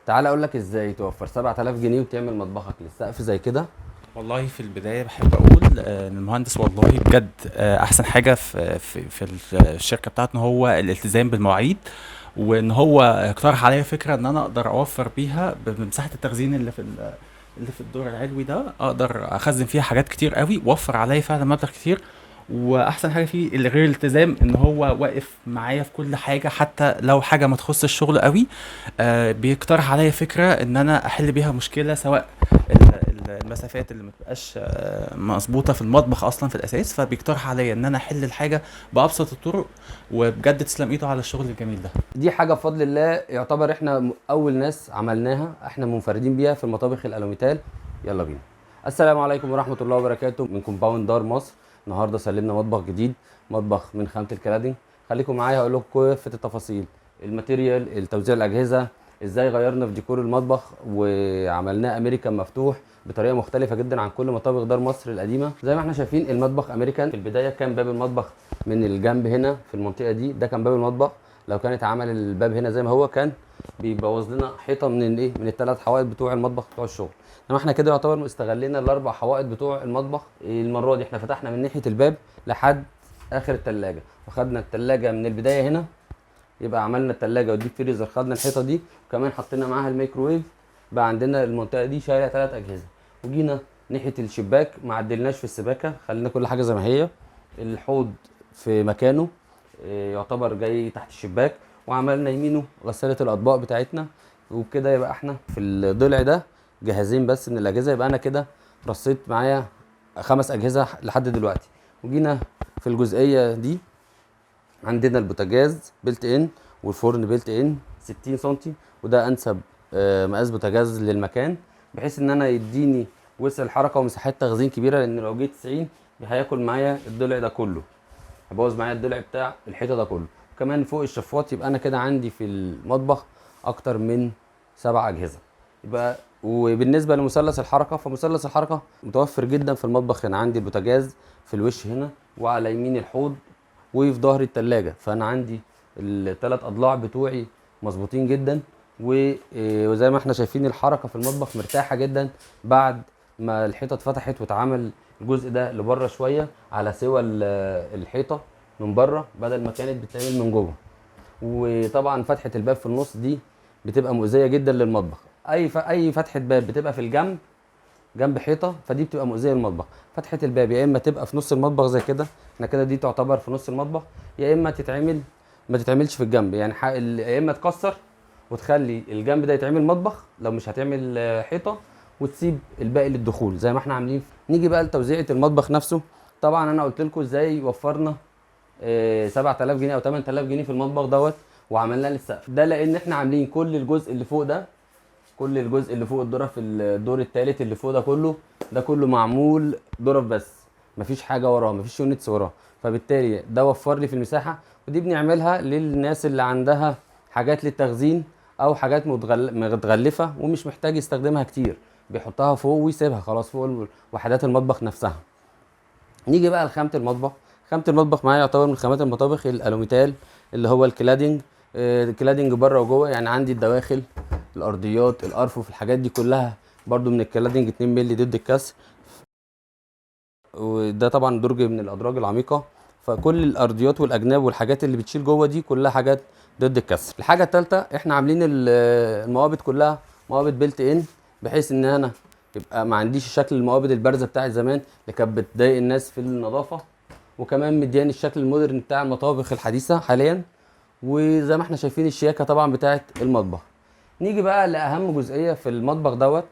تعال اقول لك ازاي توفر 7000 جنيه وتعمل مطبخك للسقف زي كده. والله في البداية بحب أقول إن المهندس والله بجد أحسن حاجة في الشركة بتاعتنا هو الالتزام بالمواعيد، وإن هو اقترح عليا فكرة إن أنا أقدر أوفر بيها بمساحة التخزين اللي في الدور العلوي ده، أقدر أخزن فيها حاجات كتير قوي، وفر عليا فعلا مبلغ كتير. واحسن حاجه فيه اللي غير الالتزام ان هو واقف معايا في كل حاجه، حتى لو حاجه ما تخص الشغل قوي. بيقترح عليا فكره ان انا احل بيها مشكله، سواء المسافات اللي ما تبقاش مظبوطه في المطبخ اصلا في الاساس، فبيقترح عليا ان انا احل الحاجه بابسط الطرق. وبجد تسلم ايده على الشغل الجميل ده. دي حاجه بفضل الله يعتبر احنا اول ناس عملناها، احنا منفردين بيها في المطابخ الالوميتال. يلا بينا. السلام عليكم ورحمه الله وبركاته من كومباوند دار مصر. النهارده سلمنا مطبخ جديد، مطبخ من خامه الكلادنج. خليكم معايا هقول لكم كافه التفاصيل، الماتيريال، التوزيع، الاجهزه، ازاي غيرنا في ديكور المطبخ وعملناه امريكان مفتوح بطريقه مختلفه جدا عن كل مطابخ دار مصر القديمه. زي ما احنا شايفين المطبخ امريكان. في البدايه كان باب المطبخ من الجنب هنا في المنطقه دي، ده كان باب المطبخ. لو كانت عمل الباب هنا زي ما هو كان بيبوظ لنا حيطه من الايه، من الثلاث حوائط بتوع المطبخ بتوع الشغل. انما احنا كده يعتبر استغلينا الاربع حوائط بتوع المطبخ. المره دي احنا فتحنا من ناحيه الباب لحد اخر الثلاجه، وخدنا الثلاجه من البدايه هنا. يبقى عملنا الثلاجه والديب فريزر، خدنا الحيطه دي وكمان حطينا معاها الميكروويف. بقى عندنا المنطقه دي شايله ثلاث اجهزه. وجينا ناحيه الشباك ما عدلناش في السباكه، خلينا كل حاجه زي ما هي. الحوض في مكانه، يعتبر جاي تحت الشباك. وعملنا يمينه غسالة الأطباق بتاعتنا. وبكده يبقى احنا في الضلع ده جهازين بس من الأجهزة. يبقى أنا كده رصيت معايا 5 أجهزة لحد دلوقتي. وجينا في الجزئية دي عندنا البوتاجاز بيلت ان والفرن بيلت ان 60 سنتي، وده أنسب مقاس بوتاجاز للمكان، بحيث إن أنا يديني وسع الحركة ومساحات تخزين كبيرة. لأن لو جيت 90 هياكل معايا الضلع ده كله، هبوظ معايا الضلع بتاع الحيطه ده كله. كمان فوق الشفاط يبقى انا كده عندي في المطبخ اكتر من 7 اجهزه. يبقى وبالنسبه لمثلث الحركه، فمثلث الحركه متوفر جدا في المطبخ. هنا عندي البوتاجاز في الوش هنا، وعلى يمين الحوض، وفي ظهر التلاجة. فانا عندي الثلاث اضلاع بتوعي مظبوطين جدا. وزي ما احنا شايفين الحركه في المطبخ مرتاحه جدا بعد ما الحيطه اتفتحت واتعمل الجزء ده لبره شويه على سوى الحيطه من بره، بدل ما كانت بتتعمل من جوه. وطبعا فتحه الباب في النص دي بتبقى مؤذيه جدا للمطبخ. اي فتحه باب بتبقى في الجنب، جنب حيطه، فدي بتبقى مؤذيه للمطبخ. فتحه الباب يا اما تبقى في نص المطبخ زي كده، احنا كده دي تعتبر في نص المطبخ، يا اما تتعمل ما تتعملش في الجنب. يعني يا اما تكسر وتخلي الجنب ده يتعمل مطبخ لو مش هتعمل حيطه، وتسيب الباقي للدخول زي ما احنا عاملين. نيجي بقى لتوزيعه المطبخ نفسه. طبعا انا قلت لكم ازاي وفرنا 7000 جنيه او 8000 جنيه في المطبخ دوت وعملناه للسقف ده، لان احنا عاملين كل الجزء اللي فوق ده، كل الجزء اللي فوق الدرف، في الدور الثالث اللي فوق ده كله، ده كله معمول درف بس، مفيش حاجه وراه، مفيش يونتس وراه. فبالتالي ده وفر لي في المساحه. ودي بنعملها للناس اللي عندها حاجات للتخزين او حاجات متغلفه ومش محتاج يستخدمها كتير، بيحطها فوق ويسيبها خلاص فوق وحدات المطبخ نفسها. نيجي بقى لخامه المطبخ. خامه المطبخ معايا يعتبر من خامات المطابخ الالوميتال، اللي هو الكلادنج. الكلادنج بره وجوه. يعني عندي الدواخل، الارضيات، الارفف، الحاجات دي كلها برضو من الكلادنج 2 مللي ضد الكسر. وده طبعا درج من الادراج العميقه. فكل الارضيات والاجناب والحاجات اللي بتشيل جوه دي كلها حاجات ضد الكسر. الحاجه الثالثه احنا عاملين المقابض كلها مقابض بيلت ان، بحيث ان انا يبقى ما عنديش شكل المقابض البارزه بتاعت زمان اللي كانت بتضايق الناس في النظافه. وكمان مدياني الشكل المودرن بتاع المطابخ الحديثه حاليا. وزي ما احنا شايفين الشياكه طبعا بتاعت المطبخ. نيجي بقى لاهم جزئيه في المطبخ دوت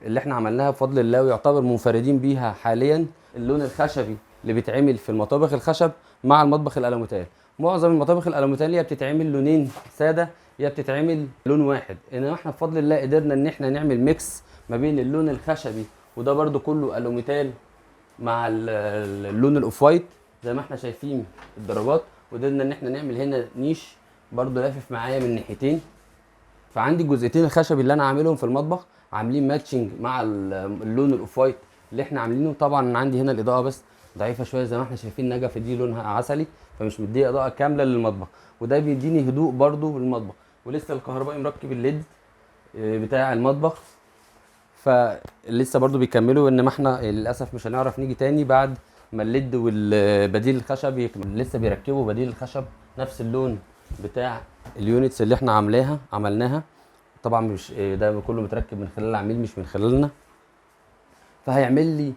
اللي احنا عملناها بفضل الله ويعتبر منفردين بيها حاليا، اللون الخشبي اللي بيتعمل في المطابخ الخشب مع المطبخ الالوميتال. معظم المطابخ الالوميتال يا بتتعمل لونين ساده يا بتتعمل لون واحد، انما احنا بفضل الله قدرنا ان احنا نعمل ميكس ما بين اللون الخشبي، وده برده كله الوميتال، مع اللون الاوف وايت زي ما احنا شايفين الدرجات. وقدرنا ان احنا نعمل هنا نيش برده لافف معايا من ناحيتين. فعندي الجزئيتين الخشبي اللي انا عاملهم في المطبخ عاملين ماتشنج مع اللون الاوف وايت اللي احنا عاملينه. طبعا عندي هنا الاضاءه بس ضعيفه شويه زي ما احنا شايفين، نجف دي لونها عسلي فمش مديه اضاءه كامله للمطبخ، وده بيديني هدوء برده للمطبخ. ولسه الكهربائي مركب الليد بتاع المطبخ. فلسه برضو بيكملوا، ان ما احنا للاسف مش هنعرف نيجي تاني بعد ما الليد والبديل الخشب لسه بيركبوا بديل الخشب نفس اللون بتاع اليونتس اللي احنا عملناها. طبعا مش ده كله متركب من خلال العميل مش من خلالنا، فهيعمل لي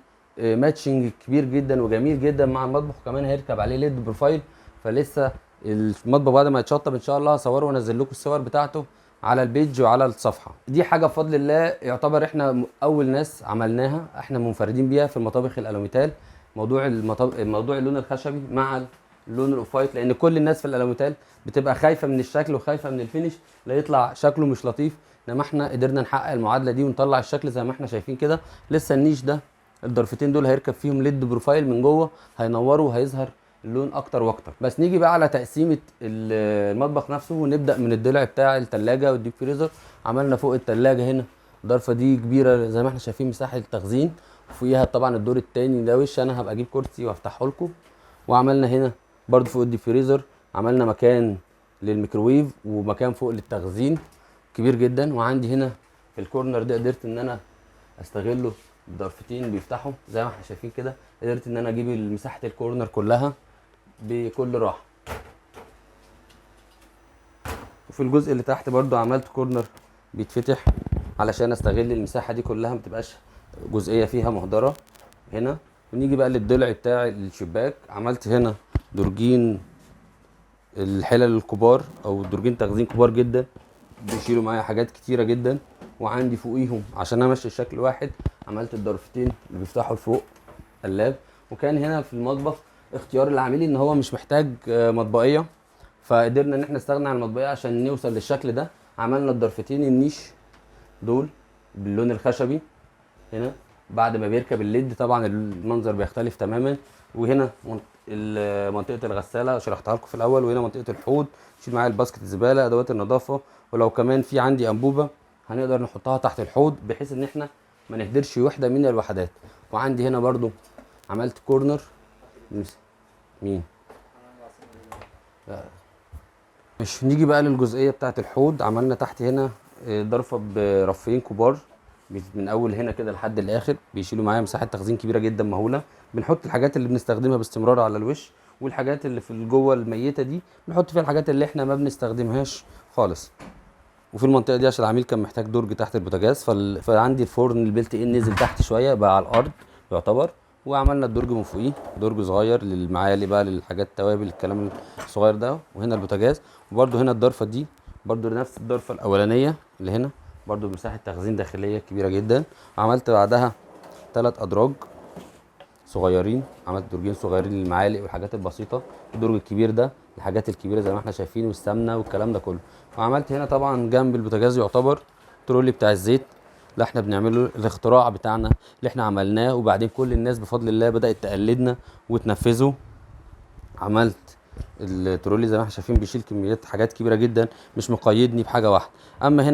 ماتشنج كبير جدا وجميل جدا مع المطبخ، وكمان هيركب عليه ليد بروفايل. فلسه المطبخ بعد ما يتشطب ان شاء الله هصوره وانزل لكم الصور بتاعته على البيج وعلى الصفحه. دي حاجه بفضل الله يعتبر احنا اول ناس عملناها، احنا منفردين بيها في المطابخ الالوميتال. موضوع اللون الخشبي مع اللون الاوفايت، لان كل الناس في الالوميتال بتبقى خايفه من الشكل وخايفه من الفينش لا يطلع شكله مش لطيف. انما احنا قدرنا نحقق المعادله دي ونطلع الشكل زي ما احنا شايفين كده. لسه النيش ده الضرفتين دول هيركب فيهم ليد بروفايل من جوه، هينوروا وهيظهر اللون اكتر واكتر. بس نيجي بقى على تقسيمه المطبخ نفسه، ونبدا من الضلع بتاع الثلاجه والديب فريزر. عملنا فوق الثلاجه هنا الضرفه دي كبيره زي ما احنا شايفين مساحه التخزين، وفوقيها طبعا الدور الثاني ده وش انا هبقى اجيب كرسي وافتحه لكم. وعملنا هنا برده فوق الديب فريزر عملنا مكان للميكروويف ومكان فوق للتخزين كبير جدا. وعندي هنا في الكورنر ده قدرت ان انا استغله بضرفتين بيفتحوا زي ما احنا شايفين كده. قدرت ان انا اجيب مساحه الكورنر كلها بكل راحه. وفي الجزء اللي تحت برضو عملت كورنر بيتفتح علشان استغل المساحه دي كلها، متبقاش جزئيه فيها مهدره هنا. ونيجي بقى للضلع بتاع الشباك، عملت هنا درجين الحلل الكبار او درجين تخزين كبار جدا بيشيلوا معايا حاجات كتيره جدا. وعندي فوقيهم عشان امشي الشكل واحد عملت الضرفتين اللي بيفتحوا لفوق اللاب. وكان هنا في المطبخ اختيار العميل ان هو مش محتاج مطبقيه، فقدرنا ان احنا نستغنى عن المطبقيه عشان نوصل للشكل ده. عملنا الضرفتين النيش دول باللون الخشبي هنا. بعد ما بيركب الليد طبعا المنظر بيختلف تماما. وهنا منطقه الغساله شرحتها لكم في الاول، وهنا منطقه الحوض شيل معايا الباسكت الزباله ادوات النظافه. ولو كمان في عندي انبوبه هنقدر نحطها تحت الحوض بحيث ان احنا ما نهدرش وحده من الوحدات. وعندي هنا برضو عملت كورنر مين مش نيجي بقى للجزئيه بتاعه الحوض. عملنا تحت هنا ضرفه برفين كبار من اول هنا كده لحد الاخر، بيشيلوا معايا مساحه تخزين كبيره جدا مهوله. بنحط الحاجات اللي بنستخدمها باستمرار على الوش، والحاجات اللي في جوه الميته دي بنحط فيها الحاجات اللي احنا ما بنستخدمهاش خالص. وفي المنطقه دي عشان العميل كان محتاج درج تحت البوتاجاز، فعندي الفرن البلت ان نزل تحت شويه بقى على الارض يعتبر. وعملنا الدرج من فوقيه درج صغير للمعالق بقى للحاجات التوابل الكلام الصغير ده. وهنا البوتاجاز. وبرده هنا الضرفه دي برده نفس الضرفه الاولانيه اللي هنا برده مساحه تخزين داخليه كبيره جدا. عملت بعدها 3 ادراج صغيرين، عملت درجين صغيرين للمعالق والحاجات البسيطه. الدرج الكبير ده الحاجات الكبيره زي ما احنا شايفين والسمنه والكلام ده كله. وعملت هنا طبعا جنب البوتاجاز يعتبر ترولي بتاع الزيت اللي احنا بنعمله، الاختراع بتاعنا اللي احنا عملناه وبعدين كل الناس بفضل الله بدأت تقلدنا وتنفذه. عملت الترولي زي ما احنا شايفين بيشيل كميات حاجات كبيره جدا مش مقيدني بحاجه واحده. اما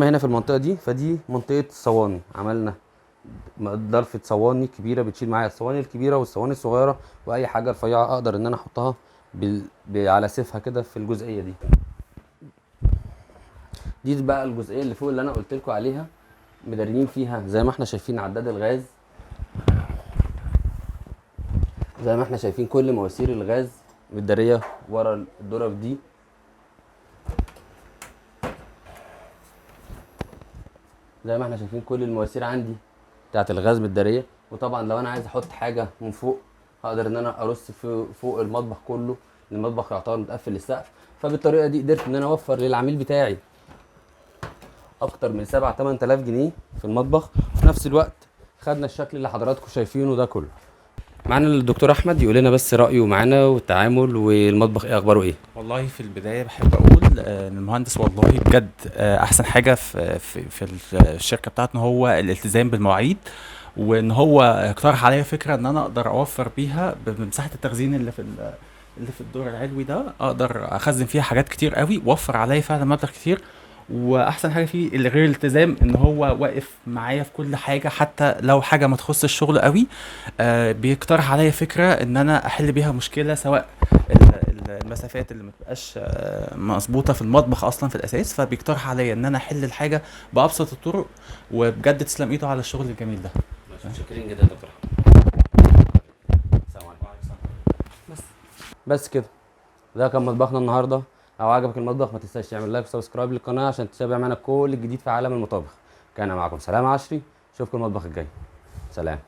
هنا في المنطقه دي فدي منطقه صواني. عملنا ضرفه صواني كبيره بتشيل معايا الصواني الكبيره والصواني الصغيره واي حاجه رفيعه اقدر ان انا احطها على سيفها كده في الجزئيه دي. دي بقى الجزئيه اللي فوق اللي انا قلت لكم عليها، مدارين فيها زي ما احنا شايفين عداد الغاز، زي ما احنا شايفين كل مواسير الغاز متداريه ورا الدرج دي. زي ما احنا شايفين كل المواسير عندي بتاعت الغاز متداريه. وطبعا لو انا عايز احط حاجه من فوق هقدر ان انا ارص فوق المطبخ كله، المطبخ يعتبر متقفل السقف. فبالطريقه دي قدرت ان انا اوفر للعميل بتاعي اكتر من 7-8000 جنيه في المطبخ. وفي نفس الوقت خدنا الشكل اللي حضراتكم شايفينه ده كله. معانا الدكتور احمد يقول لنا بس رايه معانا والتعامل والمطبخ ايه اخباره ايه. والله في البدايه بحب اقول ان المهندس والله بجد احسن حاجه في الشركه بتاعتنا هو الالتزام بالمواعيد، وان هو اقترح عليا فكره ان انا اقدر اوفر بيها بمساحه التخزين اللي في الدور العلوي ده، اقدر اخزن فيها حاجات كتير قوي، وفر عليا فعلا مبلغ كتير. واحسن حاجه فيه اللي غير الالتزام ان هو واقف معايا في كل حاجه، حتى لو حاجه ما تخص الشغل قوي بيقترح عليا فكره ان انا احل بيها مشكله، سواء المسافات اللي ما تبقاش مظبوطه في المطبخ اصلا في الاساس، فبيقترح عليا ان انا احل الحاجه بابسط الطرق. وبجد تسلم ايده على الشغل الجميل ده. متشكرين جدا يا دكتور احمد. السلام عليكم. بس كده، ده كان مطبخنا النهارده. لو عجبك المطبخ ما تنساش تعمل لايك وسبسكرايب للقناه عشان تتابع معانا كل الجديد في عالم المطابخ. كان معكم سلام عشري، اشوفكم المطبخ الجاي. سلام.